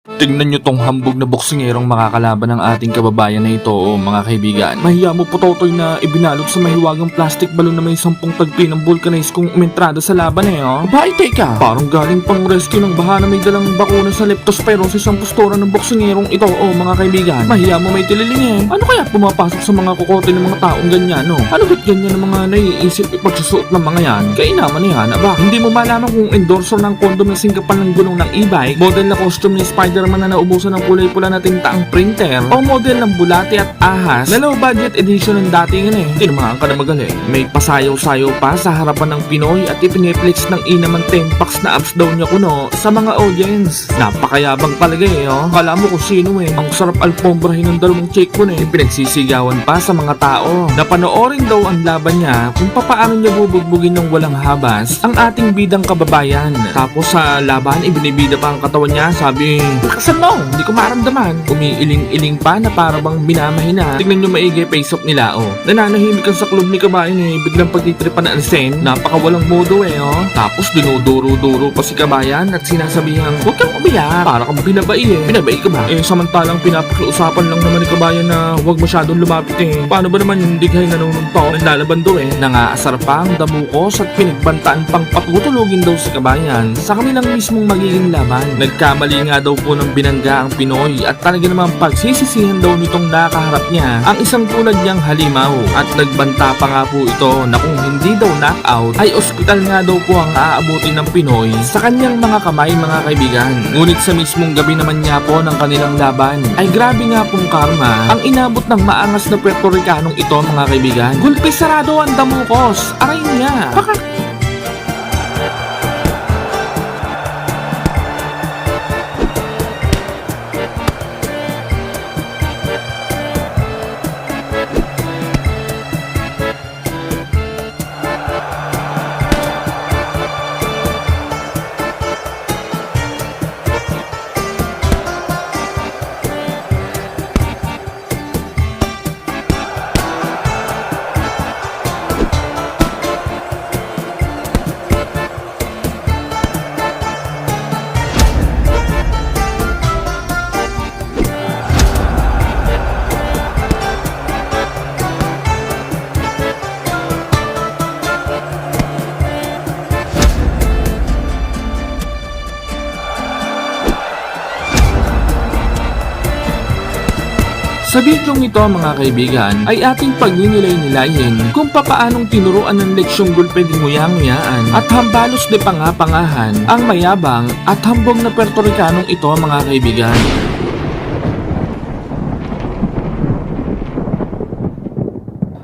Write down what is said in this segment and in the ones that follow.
Tingnan nyo tong hambog na boksingerong makakalaban ng ating kababayan na ito, mga kaibigan. Mahiya mo po, Totoy, na ibinalot sa mahiwagang plastic balon na may 10 tagpi ng vulcanize kung umentrada sa laban Bakit teka? Parang galing pang rescue ng baha na may dalang bakuna sa leptospirosis ang postura ng boksingerong ito, mga kaibigan. Mahiya mo may tililing Ano kaya pumapasok sa mga kukote ng mga taong ganyan, Ano ba't ganyan ang mga naiisip ipagsusuot ng mga yan? Kainaman yan, aba. Hindi mo malaman kung endorser ng kondom na singkapan ng gulong ng e-bike, model na costume ni Spider-Man na naubusan ng kulay pula na tintaang printer, o model ng bulate at ahas na low budget edition ng dating Tinumahan ka na magaling. May pasayaw-sayaw pa sa harapan ng Pinoy at ipineflex ng inamang tempaks na abs daw niya kuno sa mga audience. Napakayabang talaga Kala mo kung sino Ang sarap alpombrahin ng dalawang chick ko Pinagsisigawan pa sa mga tao. Napanoorin daw ang laban niya kung papaano niya bubugbugin ng walang habas ang ating bidang kababayan. Tapos sa laban, ibinibida pa ang katawan niya. Sabi, lakasan mo, hindi ko maramdaman. Umiiling-iling pa na parabang minamahina. Tignan nyo maigi face-off nila Nananahimik ang sa club ni kabayan biglang pagtitripan na alisin. Napakawalang modo Tapos dinuduro-duro pa si kabayan at sinasabihan, huwag kang umiyak, para kang binabai Binabai ka ba? Samantalang pinapakiusapan lang naman ni kabayan na huwag masyadong lumapit Paano ba naman yung dighay nanununtok ng lalaban daw Nangaasar pa ang damukos at pinagbantaan pang patutulugin daw si kabayan sa kanilang mismong magiging laban. Nagkamali nga daw po ng binangga ang Pinoy at talaga namang pagsisisihan daw nitong nakaharap niya ang isang tulad niyang halimaw at nagbanta pa nga po ito na kung hindi daw knockout ay ospital nga daw po ang aabutin ng Pinoy sa kanyang mga kamay, mga kaibigan. Ngunit sa mismong gabi naman niya po ng kanilang laban ay grabe nga pong karma ang inabot ng maangas na Puerto Ricanong ito, mga kaibigan. Gulpe sarado ang damukos, aray niya. Sa bidyong ito, mga kaibigan, ay ating pagninilay-nilayin kung papaanong tinuruan ng leksyong gulpe di nguyang-nguyaan at hambalos de pangapangahan ang mayabang at hambog na Puerto Ricanong ito, mga kaibigan.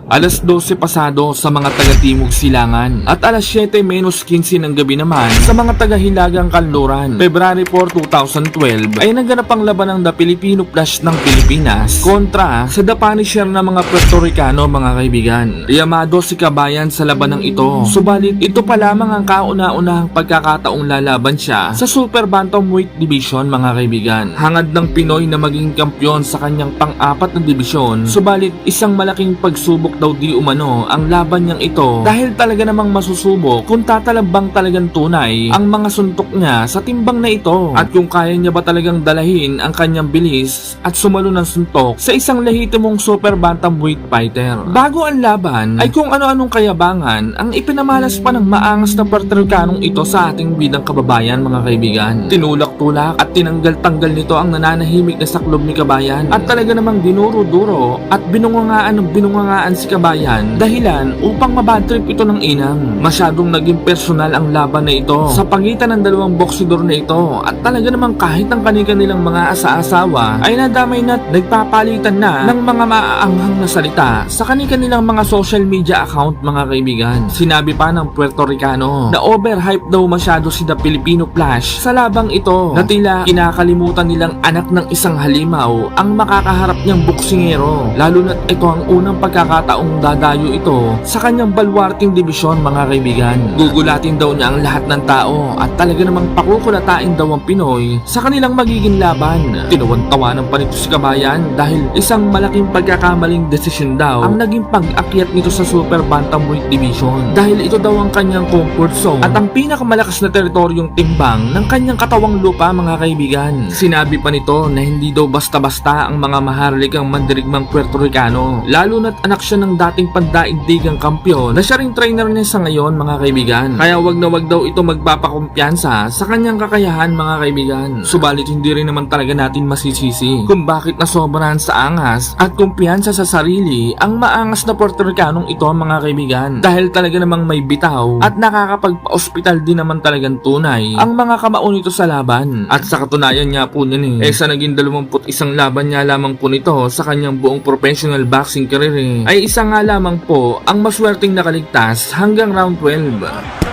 Alas 12 pasado sa mga taga-Timog Silangan at alas 7:15 ng gabi naman sa mga taga-Hilagang Kanluran. February 4, 2012 ay naganap ang laban ng The Filipino Flash ng Pilipinas kontra sa The Punisher na mga Puerto Ricano, mga kaibigan. Yamado si kabayan sa labanang ito. Subalit ito pa lamang ang kauna-unahang pagkakataong lalaban siya sa Super Bantamweight Division, mga kaibigan. Hangad ng Pinoy na maging kampyon sa kanyang pang-apat na dibisyon. Subalit isang malaking pagsubok daw di umano ang laban niyang ito dahil talaga namang masusubok kung tatalabang talagang tunay ang mga suntok niya sa timbang na ito at kung kaya niya ba talagang dalahin ang kanyang bilis at sumalo ng suntok sa isang lehitimong super bantamweight fighter. Bago ang laban ay kung ano-anong kayabangan ang ipinamalas pa ng maangas na Puerto Ricanong ito sa ating bidang kababayan, mga kaibigan. Tinulak-tulak at tinanggal-tanggal nito ang nananahimik na saklob ni kabayan at talaga namang dinuro-duro at binungangaan si kabayan dahilan upang mabadtrip ito ng inang. Masyadong naging personal ang laban na ito sa pagitan ng dalawang boksidor na ito at talaga namang kahit ang kanilang mga asa-asawa ay nadamay na nagpapalitan na ng mga maaanghang na salita sa kanilang mga social media account, mga kaibigan. Sinabi pa ng Puerto Ricano na overhype daw masyado si The Filipino Flash sa labang ito na tila kinakalimutan nilang anak ng isang halimaw ang makakaharap niyang boksingero, lalo na't ito ang unang pagkakataon pagkakataong dadayo ito sa kanyang balwarting dibisyon mga kaibigan. Gugulatin daw niya ang lahat ng tao at talaga namang pakukulatain daw ang Pinoy sa kanilang magiging laban. Tinawan-tawanan pa nito si Kabayan dahil isang malaking pagkakamaling desisyon daw ang naging pag-akyat nito sa Super Bantamweight Division dahil ito daw ang kanyang comfort zone at ang pinakamalakas na teritoryong timbang ng kanyang katawang lupa mga kaibigan. Sinabi pa nito na hindi daw basta-basta ang mga maharlikang mandirigmang Puerto Ricano, lalo na't anak siya ng dating pandaigdigang kampiyon na siya ring trainer niya sa ngayon mga kaibigan. Kaya wag na wag daw ito magpapakumpiyansa sa kanyang kakayahan mga kaibigan. Subalit hindi rin naman talaga natin masisisi kung bakit nasobrahan sa angas at kumpiyansa sa sarili ang maangas na Puerto Ricanong ito mga kaibigan. Dahil talaga namang may bitaw at nakakapagpa-ospital din naman talagang tunay ang mga kamao nito sa laban. At sa katunayan nga po niya sa naging 21 laban niya lamang po nito sa kanyang buong professional boxing career ay isa nga lamang po ang maswerteng nakaligtas hanggang round 12.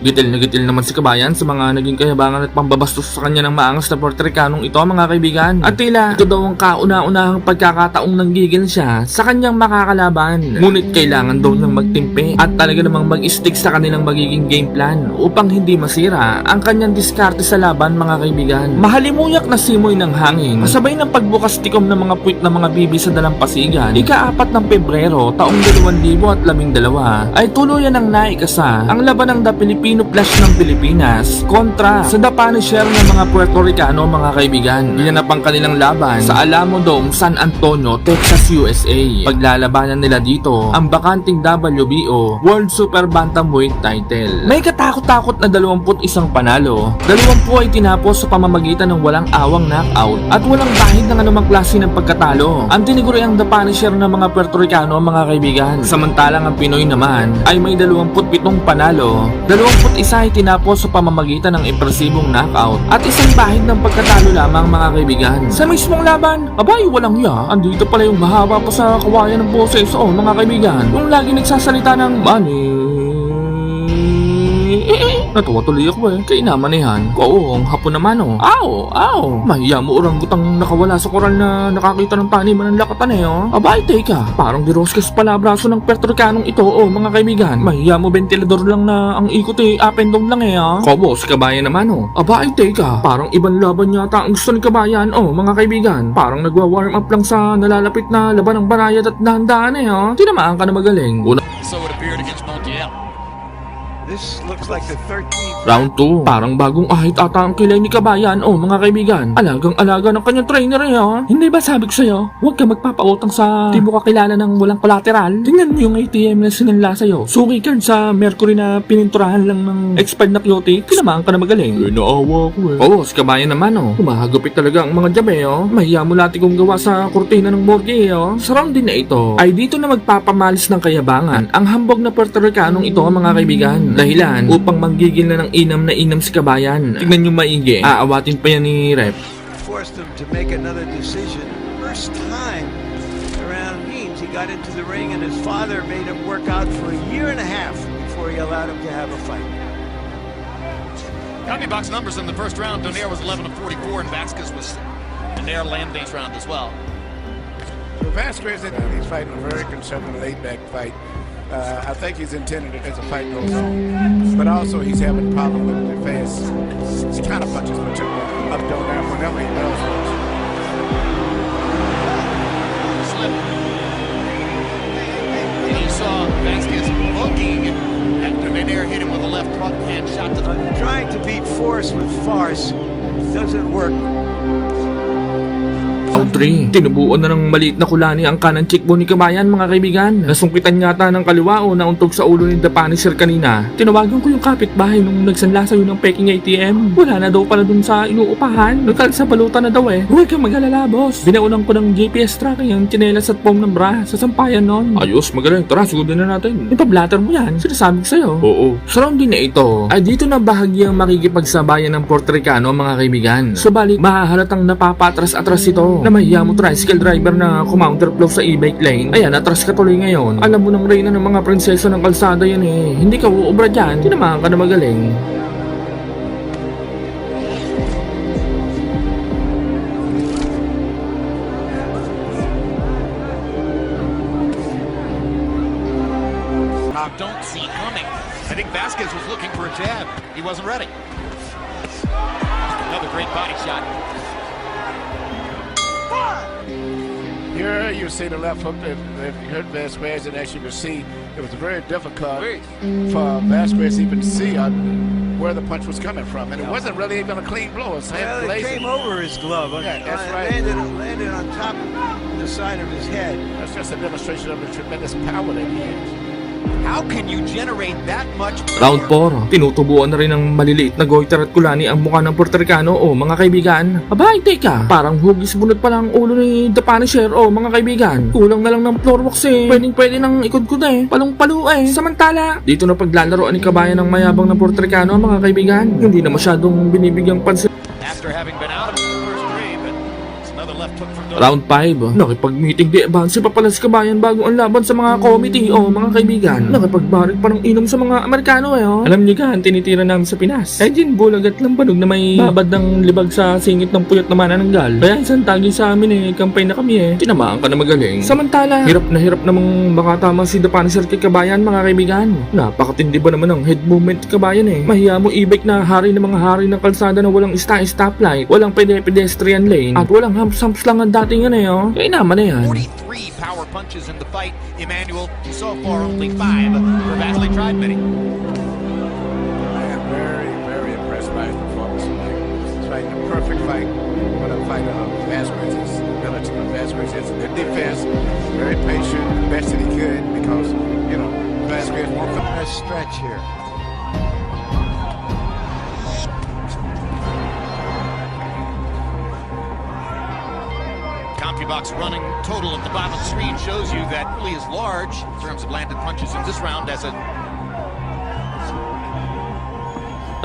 Gitil naman si Kabayan sa mga naging kayabangan at pambabastos sa kanya ng maangas na Puerto Ricanong ito mga kaibigan. At tila ito daw ang kauna-unahang pagkakataong nanggigil siya sa kanyang makakalaban. Ngunit kailangan daw niyang magtimpe at talaga namang mag-stick sa kanilang magiging game plan upang hindi masira ang kanyang diskarte sa laban mga kaibigan. Mahalimuyak na simoy ng hangin kasabay ng pagbukas tikom ng mga puwit ng mga bibi sa dalampasigan. Ika-4 ng Pebrero taong 2012 ay tuluyan ng naikasa ang laban ng The Philippine Flash ng Pilipinas kontra sa The Punisher ng mga Puerto Ricano mga kaibigan. Ginanap ang kanilang laban sa Alamo Dome, San Antonio, Texas, USA. Paglalabanan nila dito ang bakanting WBO World Super Bantamweight title. May katakot-takot na 21 panalo. 20 ay tinapos sa pamamagitan ng walang awang knockout at walang bahid ng anumang klase ng pagkatalo. Ang tiniguri ang The Punisher ng mga Puerto Ricano mga kaibigan. Samantalang ang Pinoy naman ay may 27 panalo. 21 ay tinapos sa pamamagitan ng impresibong knockout at isang bahid ng pagkatalo lamang mga kaibigan. Sa mismong laban, abay walang ya, andito pala yung mahaba pa sa kawayan ng boses mga kaibigan. Yung lagi nagsasalita ng money. Natuwa tuloy ako kay naman yan. Oo, ang hapon naman Aw! Mahiya mo orangutang nakawala sa koral na nakakita ng taniman ng lakatan Abay, teka. Parang di Rosques pala braso ng Puerto Ricanong ito mga kaibigan. Mahiya mo ventilador lang na ang ikot up and down lang Kobo, si Kabayan naman Abay, teka. Parang ibang laban yata ang gusto ni Kabayan mga kaibigan. Parang nagwa-warm up lang sa nalalapit na laban ng barayat at dahan-dahan Tinamaan ka na magaling. So it appeared against Montiel. This looks like the 13th. Round 2, parang bagong ahit ata ang kilay ni Kabayan mga kaibigan. Alagang-alaga ng kanyang trainer Hindi ba sabi ko sa'yo, huwag ka magpapautang sa di mo kakilala ng walang collateral. Tingnan mo yung ATM na sinanla sa'yo. Suki card sa Mercury na pininturahan lang ng expired na cutie. Tinamaan ka na magaling. Naawa ko Oo, si Kabayan naman Humahagupit talaga ang mga jabe Mahiya mo lati kong gawa sa kurtina ng morgue Sa round din na ito, ay dito na magpapamalis ng kayabangan ang hambog na Puerto Ricanong ito mga kaibigan. Dahilan upang manggigil na ng inam na inam si Kabayan. Tignan nyo maigi. Aawatin pa yan ni Rep. Forced him to make another decision. First time around Means, he got into the ring and his father made him work out for a year and a half before he allowed him to have a fight. County box numbers in the first round. Donaire was 11 of 44 and Vasquez was Donaire landing round as well. So Vasquez, he's fighting a very conservative, laid-back fight. I think he's intended it as a fight goes on. But also he's having a problem with the fast counter punches of Donaire whenever he does those. You saw Vasquez looking at Donaire hit him with a left front hand shot to the... Trying to beat force with farce doesn't work. Round 3. Tinubuan na ng maliit na kulani ang kanang cheekbone ni Kabayan mga kaibigan. Nasungkitan yata ng kaliwa o nauntog sa ulo ni The Punisher kanina. Tinawagan ko yung kapitbahay nung nagsanla sa'yo ng peking ATM. Wala na daw pala dun sa inuupahan. Nagkalit sa balutan na daw eh. Huwag kang mag-alala boss. Binaunan ko ng GPS tracking ang tsinelas at foam ng bra sa sampayan nun. Ayos, magaling. Tara, sugudin na natin. Ipablatter mo yan. Sinasabi ko sa'yo. Oo. Sa round din na ito, ay dito na bahagyang makikipagsabayan ng Puerto Ricano mga kaibigan. Subalit, mahahalatang napapatras-atras ito na mahiya mo tricycle driver na kumounterflow sa e-bike lane. Ayan, atras ka tuloy ngayon. Alam mo ng reyna ng mga prinsesa ng kalsada yan eh. Hindi ka uubra dyan. Tinamahan ka na magaling. Don't see coming. I think Vasquez was looking for a jab. He wasn't ready. Another great body shot. Here you see the left hook that hurt Vasquez, and as you can see, it was very difficult for Vasquez to even see where the punch was coming from, and it wasn't really even a clean blow. Well, it came over his glove. Yeah, that's right. Landed on top of the side of his head. That's just a demonstration of the tremendous power that he has. How can you generate that much? Round 4, tinutubuan na rin ng maliliit na goiter at kulani ang mukha ng Puerto Ricano o mga kaibigan. Abay, teka, parang hugis bunot pa lang ulo ni The Punisher o mga kaibigan. Kulang na lang ng floor walks eh. Pwede nang ikod-kod eh. Palong-palo eh. Samantala, dito na paglalaroan ni Kabayan ng mayabang ng Puerto Ricano mga kaibigan. Hindi na masyadong binibigyang pansin. After having been out of the first grade, but it's another left hook from Round 5, nakipag-meeting di advance pa pala si Kabayan bago ang laban sa mga committee o mga kaibigan. Nakipagbarik pa ng inom sa mga Amerikano eh. Oh. Alam niyo gan, tinitira namin sa Pinas. Engine bulag at lambanog na may babad ng libag sa singit ng puyat na manananggal. Kaya isang tagi sa amin eh, kampay na kami eh. Tinamaan ka na magaling. Samantala, hirap namang makatama si The Punisher kay Kabayan mga kaibigan. Napakatindi ba naman ang head movement ni Kabayan eh. Mahiya mo e-bike na hari ng mga hari ng kalsada na walang stoplight, walang pedestrian lane, at walang humps lang ang dating yan eh. Oh. Kaya naman na yan. 43 power punches in the fight. Emmanuel, so far only 5. Vasquez tried many. I am very, very impressed by his performance tonight. It's like the perfect fight for the fighter of Vasquez's ability. Vasquez has a good defense, very patient, the best that he could, because, you know, Vasquez won't A stretch here.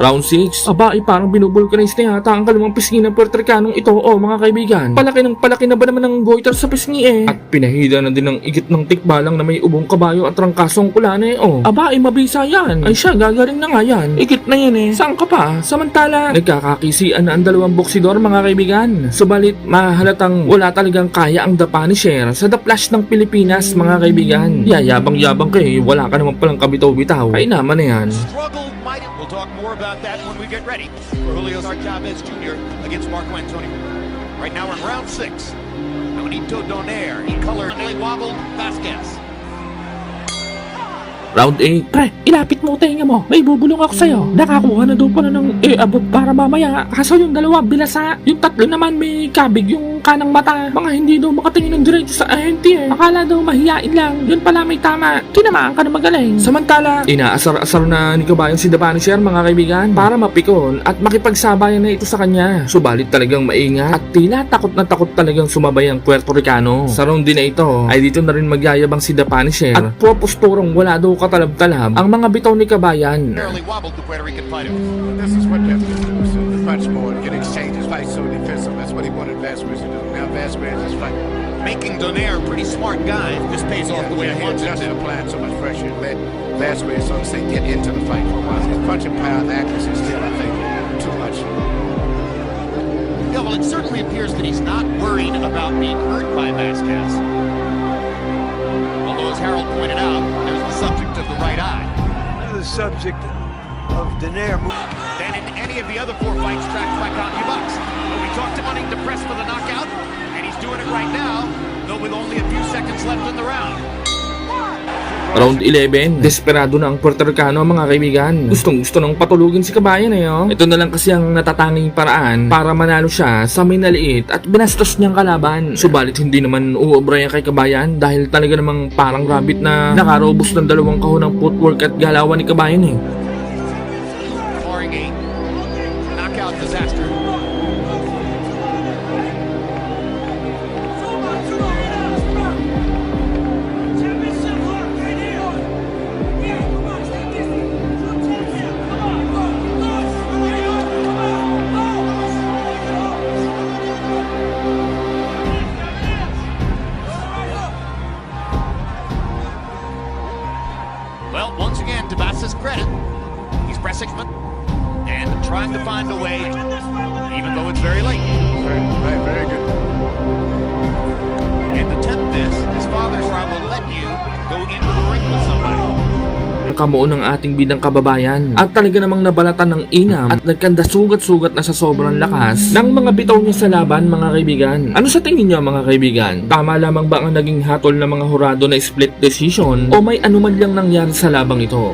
Round 6. Aba, parang binubulkanize na yata ang kalumang pisngi ng Puerto Ricanong ito o mga kaibigan. Palaki na ba naman ng goiter sa pisngi eh. At pinahida na din ng igit ng tikbalang na may ubong kabayo at rangkasong kulane o. Aba, mabisa yan. Ay siya, gagaling na nga yan. Igit na yan eh. Saan ka pa? Samantala, nagkakakisian na ang dalawang boksidor mga kaibigan. Subalit, mahalatang wala talagang kaya ang The Punisher sa The Flash ng Pilipinas mga kaibigan. Yayabang-yabang kay wala ka naman palang kabitaw-bitaw. Ay naman na yan. struggle might. We'll talk more about that when we get ready for Julio Chavez Jr. against Marco Antonio. Right now we're in round 6. Juanito Donaire, he colored wobbled Vasquez. Round 8. Pre, ilapit mo tenga mo. May bubulong ako sa'yo. Nakakuha na daw pala ng abot para mamaya. Kaso yung dalawa bilasa. Yung tatlo naman may kabig yung kanang mata. Mga hindi daw makatingin ng diretso sa ahente eh. Akala daw mahiyain lang. Yun pala may tama. Tinamaan ka na magaling. Samantala, inaasar-asar na ni Kabayan si The Punisher mga kaibigan para mapikon at makipagsabayan na ito sa kanya. Subalit talagang maingat at tila takot na takot talagang sumabay ang Puerto Ricano. Sa round din na ito ay dito na rin magyayabang si The Punisher at posturong wala daw katalab-talab ang mga bitaw ni Kabayan. Barely wobbled the Puerto Rican fighter. This is what Vasquez does. The punch more, get exchanges, fight so defensive. That's what he wanted Vasquez to do. Now Vasquez is fighting. Making Donaire a pretty smart guy. This pays off the way he wants it just to. applying so much pressure. Let Vasquez, so to say, get into the fight for a while. His punching power and accuracy is still, I think, too much. Yeah, well, it certainly appears that he's not worried about being hurt by Vasquez. Although, as Harold pointed out, there's the subject of the right eye. The subject of Donaire. Than in any of the other 4 fights tracked by CompuBox. But we talked him wanting to press for the knockout, and he's doing it right now, though with only a few seconds left in the round. Round 11, desperado na ang Puerto Ricano mga kaibigan. Gustong gusto nang patulugin si Kabayan Ito na lang kasi ang natatanging paraan para manalo siya sa may naliit at binastos niyang kalaban. Subalit hindi naman uobra yan kay Kabayan dahil talaga namang parang rabbit na nakarobos ng 2 kahon ng footwork at galawan ni Kabayan Flooring a knockout disaster. Well, once again, to Bass's credit, he's pressing and trying to find a way, even though it's very late. Right, very good. And to tempt this, his father's will let you go into the ring with somebody. ang kamuo ng ating bidang kababayan at talaga namang nabalatan ng inam at nagkanda sugat-sugat na sa sobrang lakas ng mga bitaw niya sa laban mga kaibigan. Ano sa tingin niyo mga kaibigan? Tama lamang ba ang naging hatol ng mga hurado na split decision o may anuman lang nangyari sa labang ito?